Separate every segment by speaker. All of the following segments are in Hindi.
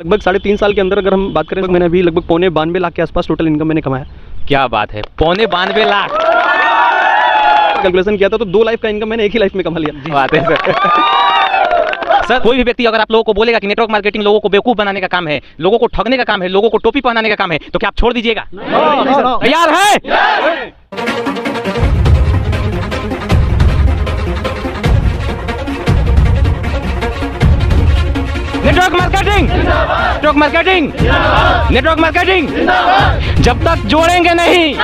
Speaker 1: लगभग 3.5 साल के अंदर अगर हम बात करें तो मैंने अभी लगभग 92 लाख के आसपास टोटल इनकम मैंने कमाया।
Speaker 2: क्या बात है, 92 लाख
Speaker 1: कैलकुलेशन किया था तो 2 लाइफ का इनकम मैंने एक ही लाइफ में कमा लिया।
Speaker 2: बात है सर। कोई भी व्यक्ति अगर आप लोगों को बोलेगा कि नेटवर्क मार्केटिंग लोगों को बेवकूफ बनाने का काम है, लोगों को ठगने का काम है, लोगों को टोपी पहनाने का काम है, तो क्या आप छोड़ दीजिएगा? तैयार है? Network marketing, network marketing, network marketing जब तक जोड़ेंगे नहीं।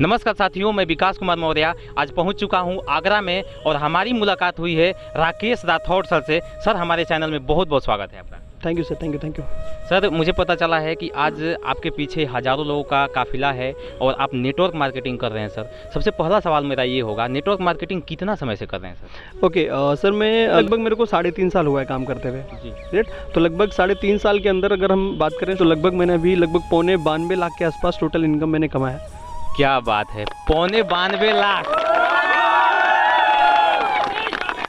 Speaker 2: नमस्कार साथियों, मैं विकास कुमार मौर्य आज पहुंच चुका हूं आगरा में और हमारी मुलाकात हुई है राकेश राठौड़ सर से। सर, हमारे चैनल में बहुत बहुत स्वागत है आपका।
Speaker 1: Thank you sir, thank you.
Speaker 2: Sir, मुझे पता चला है कि आज आपके पीछे हज़ारों लोगों का काफिला है और आप नेटवर्क मार्केटिंग कर रहे हैं। सर, सबसे पहला सवाल मेरा ये होगा, नेटवर्क मार्केटिंग कितना समय से कर रहे हैं सर?
Speaker 1: ओके सर, मैं लगभग मेरे को 3.5 साल हुआ है काम करते हुए जी। राइट, तो लगभग 3.5 साल के अंदर अगर हम बात करें तो लगभग मैंने अभी लगभग 92 लाख के आसपास टोटल इनकम मैंने कमाया।
Speaker 2: क्या बात है, 92 लाख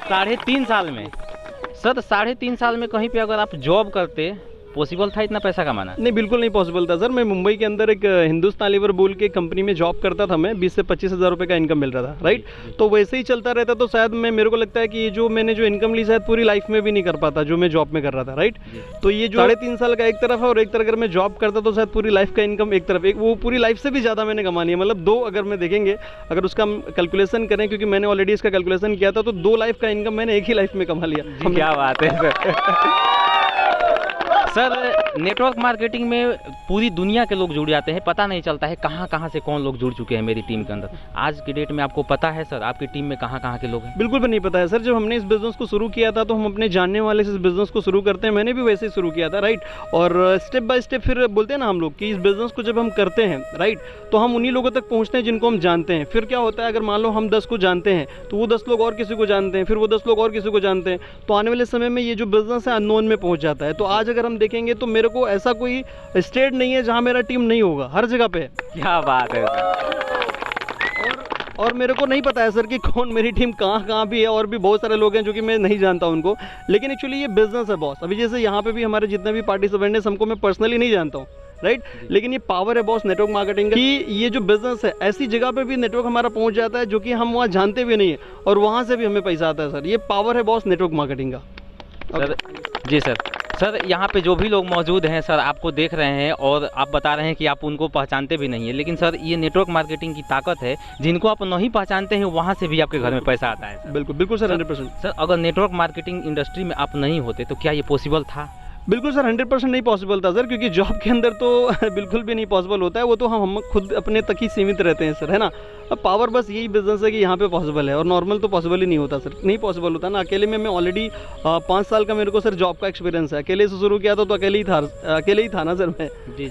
Speaker 2: 3.5 साल में। सर, 3.5 साल में कहीं पे अगर आप जॉब करते, पॉसिबल था इतना पैसा कमाना?
Speaker 1: नहीं, बिल्कुल नहीं पॉसिबल था सर। मैं मुंबई के अंदर एक हिंदुस्तान लीवर बोल के कंपनी में जॉब करता था। मैं 20 से 25 हज़ार रुपये का इनकम मिल रहा था। राइट, तो वैसे ही चलता रहता तो शायद मेरे को लगता है कि ये जो मैंने जो इनकम ली शायद पूरी लाइफ में भी नहीं कर पाता जो मैं जॉब में कर रहा था। राइट, तो ये जो 3.5 साल का एक तरफ है और एक तरफ अगर मैं जॉब करता तो शायद पूरी लाइफ का इनकम एक तरफ, एक वो पूरी लाइफ से भी ज़्यादा मैंने कमा लिया। मतलब 2 अगर मैं देखेंगे, अगर उसका हम कैलकुलेशन करें, क्योंकि मैंने ऑलरेडी इसका कैलकुलेशन किया था, तो 2 लाइफ का इनकम मैंने एक ही लाइफ में कमा लिया।
Speaker 2: क्या बात है सर। नेटवर्क मार्केटिंग में पूरी दुनिया के लोग जुड़ जाते हैं, पता नहीं चलता है कहाँ कहाँ से कौन लोग जुड़ चुके हैं मेरी टीम के अंदर। आज की डेट में आपको पता है सर आपकी टीम में कहाँ कहाँ के लोग हैं?
Speaker 1: बिल्कुल भी नहीं पता है सर। जब हमने इस बिज़नेस को शुरू किया था तो हम अपने जानने वाले से इस बिज़नेस को शुरू करते हैं। मैंने भी वैसे ही शुरू किया था। राइट, और स्टेप बाय स्टेप फिर बोलते हैं ना हम लोग कि इस बिज़नेस को जब हम करते हैं, राइट, तो हम उन्हीं लोगों तक पहुँचते हैं जिनको हम जानते हैं। फिर क्या होता है, अगर मान लो हम 10 को जानते हैं तो वो 10 लोग और किसी को जानते हैं, फिर वो 10 लोग और किसी को जानते हैं, तो आने वाले समय में ये जो बिज़नेस है अननोन में पहुँच जाता है। तो आज अगर हम देखेंगे तो मेरे को ऐसा कोई स्टेट नहीं है जहां मेरा टीम नहीं होगा, हर जगह पे है।
Speaker 2: क्या बात है सर।
Speaker 1: और मेरे को नहीं पता है सर कि कौन मेरी टीम कहाँ भी है, और भी बहुत सारे लोग हैं जो कि मैं नहीं जानता उनको। लेकिन एक्चुअली ये बिजनेस है बॉस। अभी जैसे यहाँ पे भी हमारे जितने भी पार्टिसिपेंट हैं, सबको मैं पर्सनली नहीं जानता हूँ। राइट, लेकिन ये पावर है बॉस नेटवर्क मार्केटिंग कि ये जो बिजनेस है ऐसी जगह पे भी नेटवर्क हमारा पहुँच जाता है जो कि हम वहाँ जानते भी नहीं है, और वहाँ से भी हमें पैसा आता है सर। ये पावर है बॉस नेटवर्क मार्केटिंग का।
Speaker 2: सर जी सर, यहाँ पे जो भी लोग मौजूद हैं सर, आपको देख रहे हैं और आप बता रहे हैं कि आप उनको पहचानते भी नहीं है, लेकिन सर ये नेटवर्क मार्केटिंग की ताकत है। जिनको आप नहीं पहचानते हैं वहाँ से भी आपके घर में पैसा आता है।
Speaker 1: बिल्कुल बिल्कुल सर, 100%।
Speaker 2: सर, अगर नेटवर्क मार्केटिंग इंडस्ट्री में आप नहीं होते तो क्या ये पॉसिबल था?
Speaker 1: बिल्कुल सर, 100% नहीं पॉसिबल था सर, क्योंकि जॉब के अंदर तो बिल्कुल भी नहीं पॉसिबल होता है। वो तो हम खुद अपने तक ही सीमित रहते हैं सर, है ना। अब पावर बस यही बिजनेस है कि यहाँ पे पॉसिबल है, और नॉर्मल तो पॉसिबल ही नहीं होता सर, नहीं पॉसिबल होता ना। अकेले में मैं ऑलरेडी 5 साल का मेरे को सर जॉब का एक्सपीरियंस है। अकेले से शुरू किया था तो अकेले ही था ना सर मैं। जी।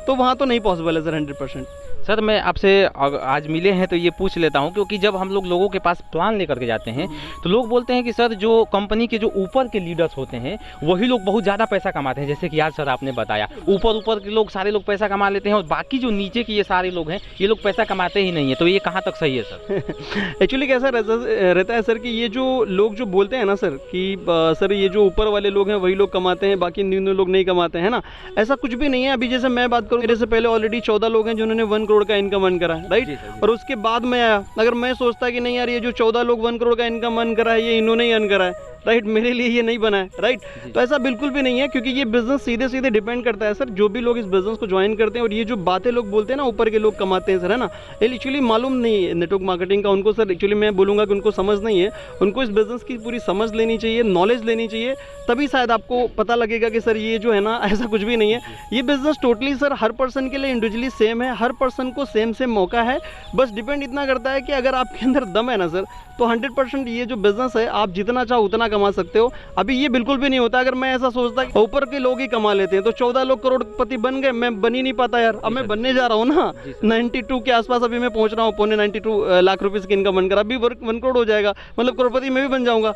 Speaker 1: तो वहाँ तो नहीं पॉसिबल है सर 100%।
Speaker 2: सर, मैं आपसे आज मिले हैं तो ये पूछ लेता हूँ, क्योंकि जब हम लोगों के पास प्लान लेकर के जाते हैं तो लोग बोलते हैं कि सर जो कंपनी के जो ऊपर के लीडर्स होते हैं वही लोग बहुत ज़्यादा पैसा कमाते हैं। जैसे कि आज सर आपने बताया, ऊपर के लोग सारे लोग पैसा कमा लेते हैं और बाकी जो नीचे के ये सारे लोग हैं ये लोग पैसा कमाते ही नहीं है। तो ये कहाँ तक सही है सर?
Speaker 1: एक्चुअली कैसा रहता है सर कि ये जो लोग जो बोलते हैं ना सर कि सर ये जो ऊपर वाले लोग हैं वही लोग कमाते हैं, बाकी न्यू लोग नहीं कमाते हैं ना, ऐसा कुछ भी नहीं है। अभी जैसे मैं बात करूँ, मेरे से पहले ऑलरेडी 14 लोग हैं जिन्होंने 1 करोड़ का इनकम अर्न करा है। राइट, और उसके बाद मैं आया। अगर मैं सोचता कि नहीं यार ये जो 14 लोग 1 करोड़ का इनकम अर्न करा है ये इन्होंने ही अर्न करा है, राइट, मेरे लिए ये नहीं बना है। राइट, तो ऐसा बिल्कुल भी नहीं है, क्योंकि ये बिजनेस सीधे डिपेंड करता है सर। जो भी लोग इस बिजनेस को ज्वाइन करते हैं और ये जो बातें लोग बोलते हैं ना ऊपर के लोग कमाते हैं सर, है ना, ये एक्चुअली मालूम नहीं है नेटवर्क मार्केटिंग का उनको सर। एक्चुअली मैं बोलूँगा कि उनको समझ नहीं है। उनको इस बिजनेस की पूरी समझ लेनी चाहिए, नॉलेज लेनी चाहिए, तभी शायद आपको पता लगेगा कि सर ये जो है ना ऐसा कुछ भी नहीं है। ये बिजनेस टोटली सर हर पर्सन के लिए इंडिविजुअली सेम है, हर पर्सन को सेम मौका है। बस डिपेंड इतना करता है कि अगर आपके अंदर दम है ना सर, तो 100% ये जो बिजनेस है आप जितना चाहो उतना कमा सकते हो। अभी ये बिल्कुल भी नहीं होता। अगर मैं ऐसा सोचता कि ऊपर के लोग ही कमा लेते हैं तो 14 लोग करोड़पति बन गए, मैं बन ही नहीं पाता यार। अब मैं बनने जा रहा हूँ ना, 92 के आसपास अभी मैं पहुँच रहा हूँ, 92 लाख रुपीज़ की इनकम बनकर अभी 1 करोड़ हो जाएगा, मतलब करोड़पति मैं भी बन जाऊँगा।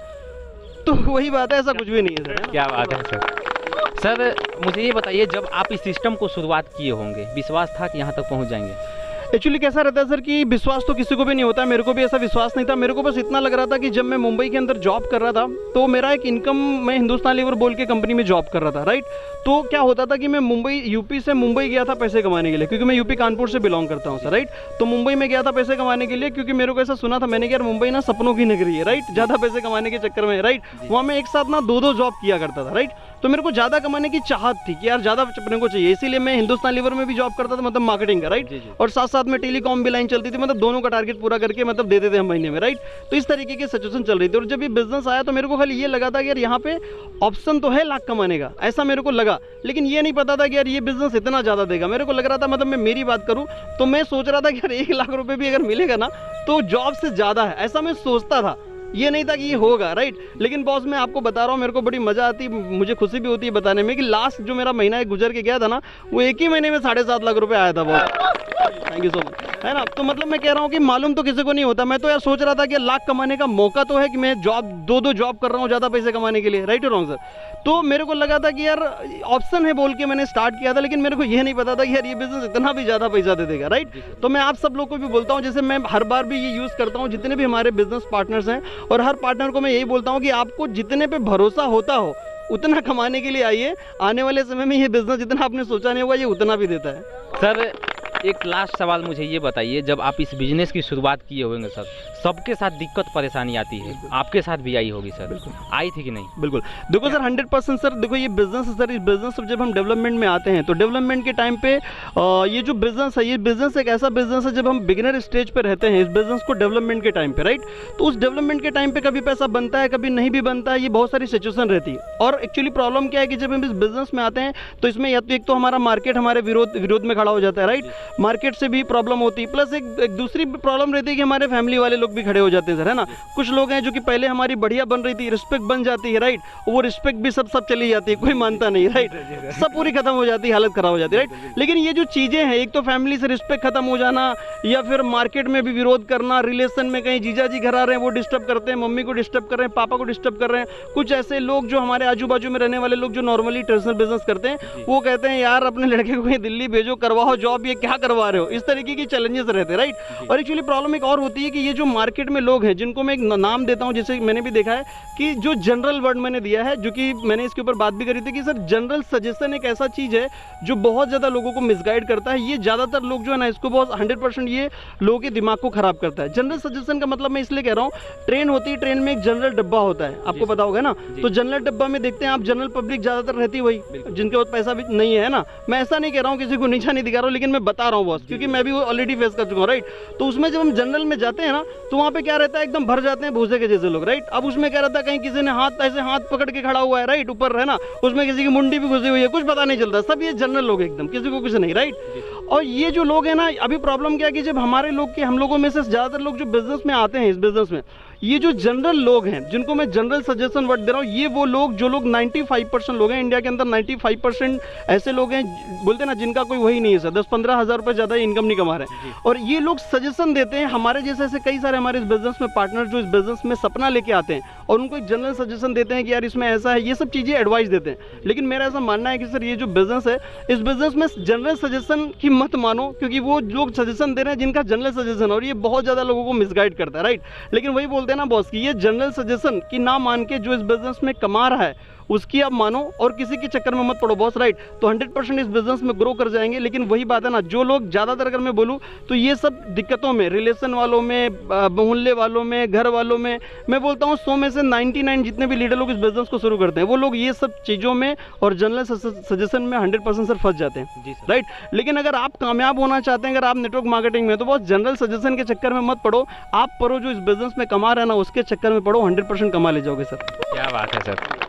Speaker 1: तो वही बात है, ऐसा कुछ भी नहीं है सर।
Speaker 2: क्या बात है सर। सर, मुझे ये बताइए, जब आप इस सिस्टम को शुरुआत किए होंगे विश्वास था कि यहाँ तक पहुँच जाएंगे?
Speaker 1: एक्चुअली कैसा रहता है सर कि विश्वास तो किसी को भी नहीं होता, मेरे को भी ऐसा विश्वास नहीं था। मेरे को बस इतना लग रहा था कि जब मैं मुंबई के अंदर जॉब कर रहा था तो मेरा एक इनकम, मैं हिंदुस्तान लीवर बोल के कंपनी में जॉब कर रहा था, राइट। तो क्या होता था कि मैं मुंबई, यूपी से मुंबई गया था पैसे कमाने के लिए, क्योंकि मैं यूपी कानपुर से बिलोंग करता हूँ सर, राइट। तो मुंबई में गया था पैसे कमाने के लिए, क्योंकि मेरे को ऐसा सुना था मैंने कि यार मुंबई ना सपनों की नगरी है, राइट, ज़्यादा पैसे कमाने के चक्कर में, राइट। वहाँ मैं एक साथ ना 2-2 जॉब किया करता था, राइट। तो मेरे को ज़्यादा कमाने की चाहत थी कि यार ज़्यादा अपने को चाहिए, इसीलिए मैं हिंदुस्तान लीवर में भी जॉब करता था, मतलब मार्केटिंग का, राइट। और साथ साथ में टेलीकॉम भी लाइन चलती थी, मतलब दोनों का टारगेट पूरा करके मतलब देते थे हम महीने में, राइट। तो इस तरीके की सिचुएशन चल रही थी। और जब ये बिजनेस आया तो मेरे को खाली ये लगा था कि यार यहाँ पे ऑप्शन तो है लाख कमाने का, ऐसा मेरे को लगा, लेकिन ये नहीं पता था कि यार ये बिजनेस इतना ज़्यादा देगा। मेरे को लग रहा था, मतलब मैं मेरी बात करूँ तो मैं सोच रहा था कि यार 1 लाख रुपये भी अगर मिलेगा ना तो जॉब से ज़्यादा है, ऐसा मैं सोचता था। ये नहीं था कि ये होगा, राइट। लेकिन बॉस मैं आपको बता रहा हूँ, मेरे को बड़ी मजा आती, मुझे खुशी भी होती है बताने में कि लास्ट जो मेरा महीना गुजर के गया था ना, वो 1 ही महीने में 7.5 लाख रुपए आया था boss. Thank you so much, है ना। तो मतलब मैं कह रहा हूँ कि मालूम तो किसी को नहीं होता। मैं तो यार सोच रहा था कि लाख कमाने का मौका तो है कि मैं जॉब 2-2 जॉब कर रहा हूँ ज़्यादा पैसे कमाने के लिए, राइट और रॉन्ग सर। तो मेरे को लगा था कि यार ऑप्शन है बोल के मैंने स्टार्ट किया था, लेकिन मेरे को ये नहीं पता था कि यार ये बिजनेस इतना भी ज़्यादा पैसा दे देगा, राइट। तो मैं आप सब लोग को भी बोलता हूँ, जैसे मैं हर बार भी ये यूज़ करता हूँ, जितने भी हमारे बिजनेस पार्टनर्स हैं, और हर पार्टनर को मैं यही बोलता हूँ कि आपको जितने पे भरोसा होता हो उतना कमाने के लिए आइए। आने वाले समय में ये बिजनेस जितना आपने सोचा नहीं होगा ये उतना भी देता है।
Speaker 2: सर एक लास्ट सवाल मुझे ये बताइए, जब आप इस बिजनेस की शुरुआत किए होंगे सर, सबके साथ दिक्कत परेशानी आती है, आपके साथ भी आई होगी सर, आई थी कि नहीं?
Speaker 1: बिल्कुल। देखो सर 100% सर, देखो ये बिजनेस है सर, इस बिजनेस जब हम डेवलपमेंट में आते हैं तो डेवलपमेंट के टाइम पे ये जो बिजनेस है, ये बिजनेस एक ऐसा बिजनेस है जब हम बिगिनर स्टेज पे रहते हैं इस बिजनेस को डेवलपमेंट के टाइम पे, राइट। तो उस डेवलपमेंट के टाइम पे कभी पैसा बनता है, कभी नहीं भी बनता है, ये बहुत सारी सिचुएशन रहती है। और एक्चुअली प्रॉब्लम क्या है कि जब हम इस बिजनेस में आते हैं तो इसमें या तो एक तो हमारा मार्केट हमारे विरोध में खड़ा हो जाता है, राइट। मार्केट से भी प्रॉब्लम होती है, प्लस एक दूसरी प्रॉब्लम रहती है कि हमारे फैमिली वाले लोग भी खड़े हो जाते हैं सर, है ना। कुछ लोग हैं जो कि पहले हमारी बढ़िया बन रही थी, रिस्पेक्ट बन जाती है, राइट, वो रिस्पेक्ट भी सब चली जाती है, कोई मानता नहीं, राइट, सब पूरी खत्म हो जाती है, हालत खराब हो जाती है, राइट। लेकिन ये जो चीज़ें हैं, एक तो फैमिली से रिस्पेक्ट खत्म हो जाना, या फिर मार्केट में भी विरोध करना, रिलेशन में कहीं जीजा जी घर आ रहे हैं वो डिस्टर्ब करते हैं, मम्मी को डिस्टर्ब कर रहे हैं, पापा को डिस्टर्ब कर रहे हैं, कुछ ऐसे लोग जो हमारे आजू बाजू में रहने वाले लोग जो नॉर्मली ट्रेडिशनल बिजनेस करते हैं वो कहते हैं यार अपने लड़के को कहीं दिल्ली भेजो, करवाओ जॉब, ये क्या करवा रहे हो, इस तरीके की चैलेंजेस रहते हैं, राइट। और एक्चुअली प्रॉब्लम एक और होती है कि ये जो मार्केट में लोग हैं जिनको मैं एक नाम देता हूं, जैसे मैंने भी देखा है कि जो जनरल वर्ड मैंने दिया है, जो कि मैंने इसके ऊपर बात भी करी थी कि सर जनरल सजेशन एक ऐसा चीज़ है जो बहुत ज़्यादा लोगों को मिसगाइड करता है। ये ज़्यादातर लोग जो है ना इसको बहुत 100% ये लोगों के दिमाग को खराब करता है। जनरल सजेशन का मतलब मैं इसलिए कह रहा हूँ, ट्रेन होती है, ट्रेन में एक जनरल डब्बा होता है, आपको पता होगा ना। तो जनरल डब्बा में देखते हैं आप जनरल पब्लिक ज़्यादातर रहती है वही जिनके पास पैसा भी नहीं है ना। मैं ऐसा नहीं कह रहा हूँ, किसी को नीचा नहीं दिखा रहा हूँ, लेकिन मैं बता रहा हूँ बॉस, क्योंकि मैं भी वो ऑलरेडी फेस कर चुका हूँ, राइट। तो उसमें जब हम जनरल में जाते हैं ना तो वहाँ पे क्या रहता है, एकदम भर जाते हैं भूसे के जैसे लोग, राइट। अब उसमें क्या रहता है, कहीं किसी ने ऐसे हाथ पकड़ के खड़ा हुआ है, राइट, ऊपर है ना, उसमें किसी की मुंडी भी घुसी हुई है, कुछ पता नहीं चलता, सब ये जनरल लोग एकदम, किसी को कुछ नहीं, राइट। और ये जो लोग हैं ना, अभी प्रॉब्लम क्या है कि जब हमारे लोग के हम लोगों में से ज़्यादातर लोग जो बिजनेस में आते हैं, इस बिजनेस में ये जो जनरल लोग हैं जिनको मैं जनरल सजेशन वर्ड दे रहा हूँ, ये वो लोग जो लोग 95% लोग हैं इंडिया के अंदर, 95% ऐसे लोग हैं बोलते हैं ना जिनका कोई वही नहीं है सर, 10-15 हज़ार रुपये ज़्यादा इनकम नहीं कमा रहे हैं। और ये लोग सजेशन देते हैं, हमारे जैसे ऐसे कई सारे हमारे इस बिजनेस में पार्टनर जो इस बिजनेस में सपना लेके आते हैं और उनको एक जनरल सजेशन देते हैं कि यार इसमें ऐसा है, ये सब चीज़ें एडवाइस देते हैं। लेकिन मेरा ऐसा मानना है कि सर ये जो बिजनेस है, इस बिजनेस में जनरल सजेशन की मत मानो, क्योंकि वो लोग सजेशन दे रहे हैं जिनका जनरल सजेशन है और ये बहुत ज़्यादा लोगों को मिसगाइड करता है, राइट। लेकिन वही बोलते हैं ना बॉस कि ये जनरल सजेशन की ना मान के जो इस बिजनेस में कमा रहा है उसकी आप मानो और किसी के चक्कर में मत पड़ो बॉस, राइट। तो 100% इस बिजनेस में ग्रो कर जाएंगे। लेकिन वही बात है ना, जो लोग ज़्यादातर अगर मैं बोलूँ तो ये सब दिक्कतों में, रिलेशन वालों में, मोहल्ले वालों में, घर वालों में, मैं बोलता हूँ 100 में से 99 जितने भी लीडर लोग इस बिजनेस को शुरू करते हैं वो लोग ये सब चीज़ों में और जनरल सजेशन में 100% सर फंस जाते हैं, राइट। लेकिन अगर आप कामयाब होना चाहते हैं, अगर आप नेटवर्क मार्केटिंग में, तो बॉस जनरल सजेशन के चक्कर में मत पड़ो, आप पढ़ो जो इस बिजनेस में कमा रहे हैं ना उसके चक्कर में पढ़ो, 100% कमा ले जाओगे सर।
Speaker 2: क्या बात है सर।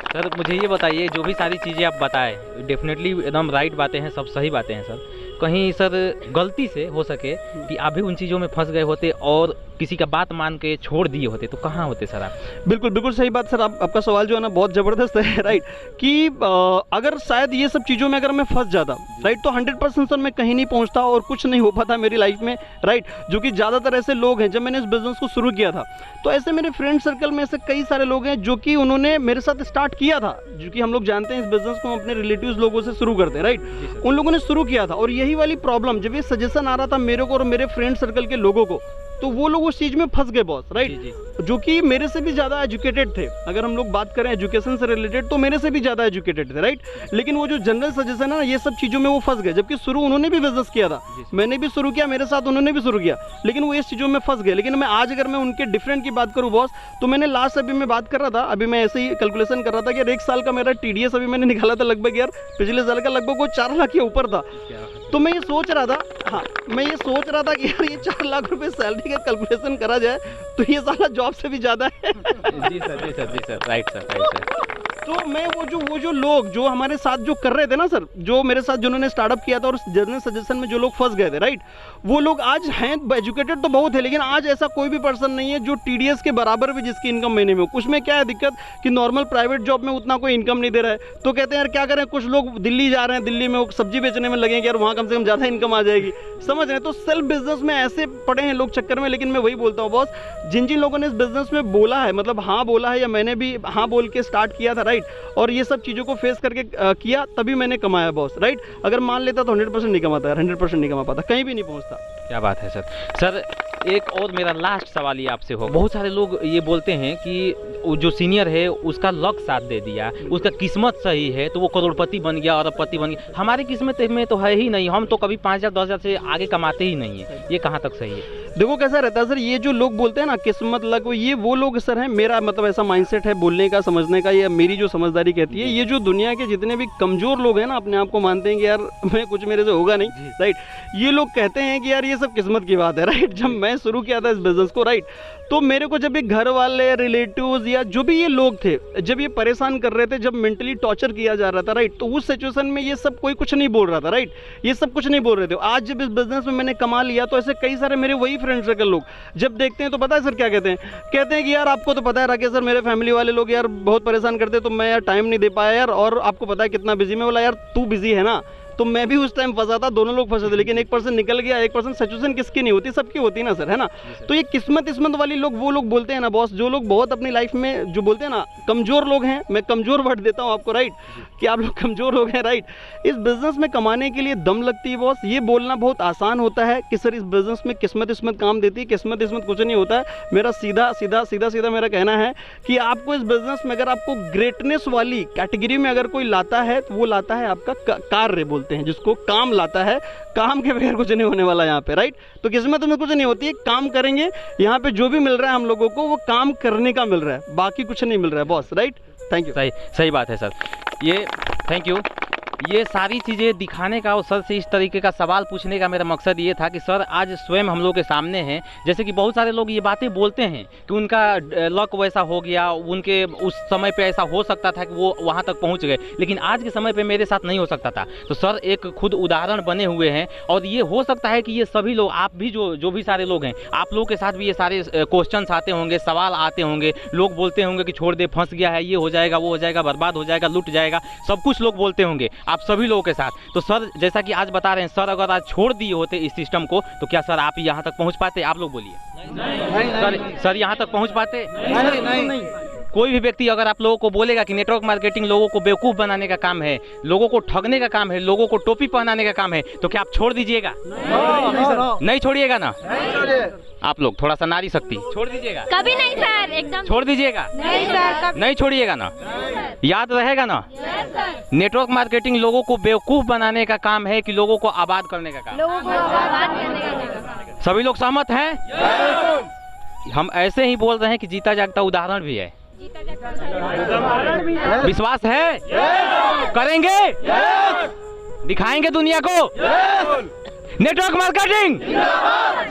Speaker 2: सर मुझे ये बताइए, जो भी सारी चीज़ें आप बताएं डेफिनेटली एकदम राइट बातें हैं, सब सही बातें हैं सर। कहीं सर गलती से हो सके कि आप भी उन चीज़ों में फंस गए होते और किसी का बात मान के छोड़ दिए होते तो कहाँ होते सर आप?
Speaker 1: बिल्कुल बिल्कुल सही बात सर। आपका सवाल जो है ना बहुत ज़बरदस्त है, राइट, कि अगर शायद ये सब चीज़ों में अगर मैं फंस जाता, राइट, तो 100% सर मैं कहीं नहीं पहुंचता और कुछ नहीं हो पाता मेरी लाइफ में, राइट। जो कि ज़्यादातर ऐसे लोग हैं, जब मैंने इस बिज़नेस को शुरू किया था तो ऐसे मेरे फ्रेंड सर्कल में ऐसे कई सारे लोग हैं जो कि उन्होंने मेरे साथ स्टार्ट किया था, जो कि हम लोग जानते हैं इस बिज़नेस को हम अपने रिलेटिव्स लोगों से शुरू करते हैं, राइट। उन लोगों ने शुरू किया था और यही वाली प्रॉब्लम जब ये सजेशन आ रहा था मेरे को और मेरे फ्रेंड सर्कल के लोगों को, तो वो लोग उस चीज़ में फंस गए बॉस, राइट, जो कि मेरे से भी ज़्यादा एजुकेटेड थे। अगर हम लोग बात करें एजुकेशन से रिलेटेड तो मेरे से भी ज़्यादा एजुकेटेड थे, राइट। लेकिन वो जो जनरल सजेशन है ना, ये सब चीज़ों में वो फंस गए, जबकि शुरू उन्होंने भी बिजनेस किया था, मैंने भी शुरू किया, मेरे साथ उन्होंने भी शुरू किया, लेकिन वो इस चीज़ों में फंस गए। लेकिन मैं आज अगर मैं उनके डिफरेंट की बात करूँ बॉस, तो मैंने लास्ट अभी मैं बात कर रहा था, अभी मैं ऐसे ही कैलकुलेशन कर रहा था कि यार 1 साल का मेरा TDS अभी मैंने निकाला था लगभग, यार पिछले साल का लगभग वो 4 लाख के ऊपर था। तो मैं ये सोच रहा था, हाँ, मैं ये सोच रहा था कि यार ये 4 लाख रुपए सैलरी का कैलकुलेशन करा जाए तो ये साला जॉब से भी ज़्यादा है।
Speaker 2: जी सर, जी सर, जी सर, राइट सर।
Speaker 1: तो मैं वो जो लोग जो हमारे साथ जो कर रहे थे ना सर, जो मेरे साथ जिन्होंने स्टार्टअप किया था और जनरल सजेशन में जो लोग फंस गए थे, राइट, वो लोग आज हैं एजुकेटेड तो बहुत है, लेकिन आज ऐसा कोई भी पर्सन नहीं है जो TDS के बराबर भी जिसकी इनकम महीने में हो। उसमें क्या है दिक्कत कि नॉर्मल प्राइवेट जॉब में उतना कोई इनकम नहीं दे रहा है, तो कहते हैं यार क्या करें, कुछ लोग दिल्ली जा रहे हैं, दिल्ली में वो सब्जी बेचने में लगे यार, वहाँ कम से कम ज़्यादा इनकम आ जाएगी, समझ रहे हैं। तो सेल्फ बिजनेस में ऐसे पड़े हैं लोग चक्कर में। लेकिन मैं वही बोलता हूँ बॉस, जिन जिन लोगों ने इस बिजनेस में बोला है, मतलब हाँ बोला है, या मैंने भी हाँ बोल के स्टार्ट किया था, राइट, और ये सब चीज़ों को फेस करके किया, तभी मैंने कमाया बॉस, राइट। अगर मान लेता तो 100% नहीं कमाता यार, 100% नहीं कमा पाता, कहीं भी नहीं पहुंचता।
Speaker 2: क्या बात है सर। सर एक और मेरा लास्ट सवाल ये आपसे हो, बहुत सारे लोग ये बोलते हैं कि जो सीनियर है उसका लक साथ दे दिया, उसका किस्मत सही है तो वो करोड़पति बन गया, अरबपति बन गया। हमारी किस्मत में तो है ही नहीं, हम तो कभी 5,000 10,000 से आगे कमाते ही नहीं है। ये कहाँ तक सही है?
Speaker 1: देखो कैसा रहता है सर, ये जो लोग बोलते हैं ना किस्मत लक, ये वो लोग सर हैं, मेरा मतलब ऐसा माइंडसेट है बोलने का, समझने का, ये मेरी जो समझदारी कहती है, ये जो दुनिया के जितने भी कमज़ोर लोग हैं ना, अपने आप को मानते हैं कि यार मैं कुछ मेरे से होगा नहीं, राइट, ये लोग कहते हैं कि यार ये सब किस्मत की बात है, राइट। जब मैं शुरू किया था इस बिज़नेस को, राइट, तो मेरे को जब भी घर वाले, रिलेटिव्स या जो भी ये लोग थे, जब ये परेशान कर रहे थे, जब मेंटली टॉर्चर किया जा रहा था, राइट, तो उस सिचुएशन में ये सब कोई कुछ नहीं बोल रहा था, राइट, ये सब कुछ नहीं बोल रहे थे। आज जब इस बिज़नेस में मैंने कमा लिया तो ऐसे कई सारे मेरे वही फ्रेंड सर्कल लोग जब देखते हैं तो पता है सर क्या कहते हैं कि यार आपको तो पता है राकेश सर, मेरे फैमिली वाले लोग यार बहुत परेशान करते, तो मैं यार टाइम नहीं दे पाया यार, और आपको पता है कितना बिजी। मैं बोला यार तू बिजी है ना, तो मैं भी उस टाइम फंसा था, दोनों लोग फंसे थे, लेकिन 1% निकल गया। 1% सिचुएशन किसकी नहीं होती, सबकी होती ना सर, है ना। तो ये किस्मत वाली लोग, वो लोग बोलते हैं ना बॉस, जो लोग बहुत अपनी लाइफ में जो बोलते हैं ना कमज़ोर लोग हैं, मैं कमज़ोर वर्ड देता हूँ आपको, राइट, कि आप लोग कमज़ोर लोग हैं, राइट। इस बिज़नेस में कमाने के लिए दम लगती है बॉस। ये बोलना बहुत आसान होता है कि सर इस बिज़नेस में किस्मत काम देती है, किस्मत कुछ नहीं होता है। मेरा सीधा मेरा कहना है कि आपको इस बिज़नेस में अगर आपको ग्रेटनेस वाली कैटेगरी में अगर कोई लाता है तो वो लाता है आपका कार्य बोलते हैं जिसको, काम लाता है। काम के बगैर कुछ नहीं होने वाला यहाँ पे, राइट। तो किस्मत में कुछ नहीं होती है, काम करेंगे। यहाँ पे जो भी मिल रहा है हम लोगों को वो काम करने का मिल रहा है, बाकी कुछ नहीं मिल रहा है बॉस, राइट। Thank you.
Speaker 2: सही बात है सर, ये थैंक यू। ये सारी चीज़ें दिखाने का और सर से इस तरीके का सवाल पूछने का मेरा मकसद ये था कि सर आज स्वयं हम लोग के सामने हैं। जैसे कि बहुत सारे लोग ये बातें बोलते हैं कि उनका लक वैसा हो गया, उनके उस समय पे ऐसा हो सकता था कि वो वहाँ तक पहुँच गए, लेकिन आज के समय पे मेरे साथ नहीं हो सकता था। तो सर एक खुद उदाहरण बने हुए हैं, और ये हो सकता है कि ये सभी लोग, आप भी जो भी सारे लोग हैं, आप लोगों के साथ भी ये सारे क्वेश्चंस आते होंगे, सवाल आते होंगे। लोग बोलते होंगे कि छोड़ दे, फंस गया है, ये हो जाएगा, वो हो जाएगा, बर्बाद हो जाएगा, लुट जाएगा, सब कुछ लोग बोलते होंगे आप सभी लोगों के साथ। तो सर जैसा कि आज बता रहे हैं, सर अगर आज छोड़ दिए होते इस सिस्टम को तो क्या सर आप यहाँ तक पहुँच पाते? आप लोग बोलिए। नहीं। सर यहाँ तक पहुँच पाते? नहीं। कोई भी व्यक्ति अगर आप लोगों को बोलेगा कि नेटवर्क मार्केटिंग लोगों को बेवकूफ़ बनाने का काम है, लोगों को ठगने का काम है, लोगों को टोपी पहनाने का काम है, तो क्या आप छोड़ दीजिएगा? नहीं छोड़िएगा ना? आप लोग थोड़ा सा नारी शक्ति छोड़ दीजिएगा? कभी नहीं सर, एकदम छोड़ दीजिएगा? नहीं सर, नहीं छोड़िएगा ना? याद रहेगा ना? नेटवर्क मार्केटिंग लोगों को बेवकूफ़ बनाने का काम है कि लोगों को आबाद करने का काम? लोगों को आबाद करने का काम। सभी लोग सहमत हैं? हम ऐसे ही बोल रहे हैं कि जीता जागता उदाहरण भी है। विश्वास है? करेंगे? दिखाएंगे दुनिया को? Network marketing,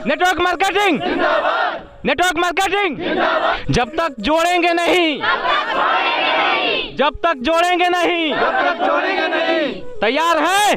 Speaker 2: network marketing, network marketing. जब तक जोड़ेंगे नहीं, जब तक जोड़ेंगे नहीं, तैयार है?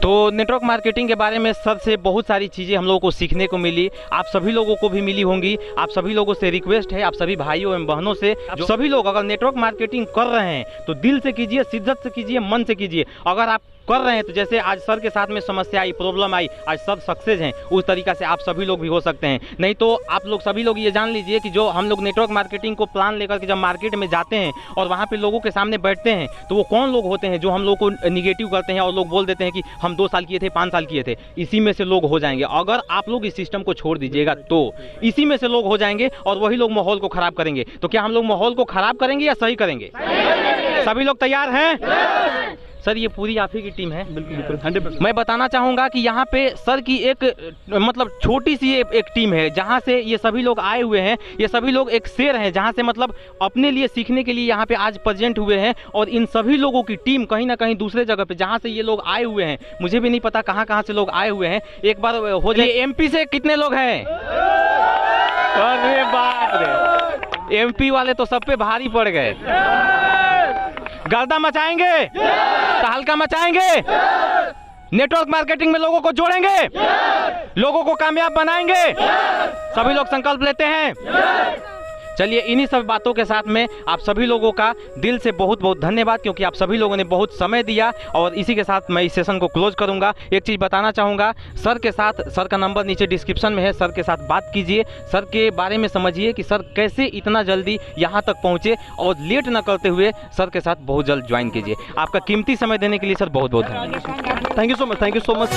Speaker 2: तो नेटवर्क मार्केटिंग के बारे में सर से बहुत सारी चीज़ें हम लोगों को सीखने को मिली, आप सभी लोगों को भी मिली होंगी। आप सभी लोगों से रिक्वेस्ट है, आप सभी भाइयों एवं बहनों से, जो सभी लोग अगर नेटवर्क मार्केटिंग कर रहे हैं तो दिल से कीजिए, शिद्दत से कीजिए, मन से कीजिए। अगर आप कर रहे हैं तो जैसे आज सर के साथ में समस्या आई, प्रॉब्लम आई, आज सर सक्सेस हैं, उस तरीका से आप सभी लोग भी हो सकते हैं। नहीं तो आप लोग सभी लोग ये जान लीजिए कि जो हम लोग नेटवर्क मार्केटिंग को प्लान लेकर के जब मार्केट में जाते हैं और वहाँ पे लोगों के सामने बैठते हैं तो वो कौन लोग होते हैं जो हम लोग को निगेटिव करते हैं और लोग बोल देते हैं कि हम 2 साल किए थे, 5 साल किए थे। इसी में से लोग हो जाएंगे। अगर आप लोग इस सिस्टम को छोड़ दीजिएगा तो इसी में से लोग हो जाएंगे और वही लोग माहौल को खराब करेंगे। तो क्या हम लोग माहौल को खराब करेंगे या सही करेंगे? सभी लोग तैयार हैं? सर ये पूरी आप ही की टीम है?
Speaker 1: बिल्कुल बिल्कुल 100%।
Speaker 2: मैं बताना चाहूँगा कि यहाँ पे सर की एक मतलब छोटी सी एक टीम है जहाँ से ये सभी लोग आए हुए हैं। ये सभी लोग एक शेर हैं जहाँ से मतलब अपने लिए सीखने के लिए यहाँ पे आज प्रेजेंट हुए हैं। और इन सभी लोगों की टीम कहीं ना कहीं दूसरे जगह पे जहाँ से ये लोग आए हुए हैं, मुझे भी नहीं पता कहाँ कहाँ से लोग आए हुए हैं। एक बार हो जाए, MP से कितने लोग हैं? अरे बाप रे, MP वाले तो सब पे भारी पड़ गए। गर्दा मचाएंगे, तहलका मचाएंगे, नेटवर्क मार्केटिंग में लोगों को जोड़ेंगे, लोगों को कामयाब बनाएंगे। सभी लोग संकल्प लेते हैं। चलिए इन्हीं सब बातों के साथ में आप सभी लोगों का दिल से बहुत बहुत धन्यवाद, क्योंकि आप सभी लोगों ने बहुत समय दिया। और इसी के साथ मैं इस सेशन को क्लोज करूंगा। एक चीज़ बताना चाहूँगा, सर के साथ, सर का नंबर नीचे डिस्क्रिप्शन में है, सर के साथ बात कीजिए, सर के बारे में समझिए कि सर कैसे इतना जल्दी यहाँ तक पहुँचे और लेट न करते हुए सर के साथ बहुत जल्द ज्वाइन कीजिए। आपका कीमती समय देने के लिए सर बहुत बहुत धन्यवाद।
Speaker 1: Thank you so much, thank you so much.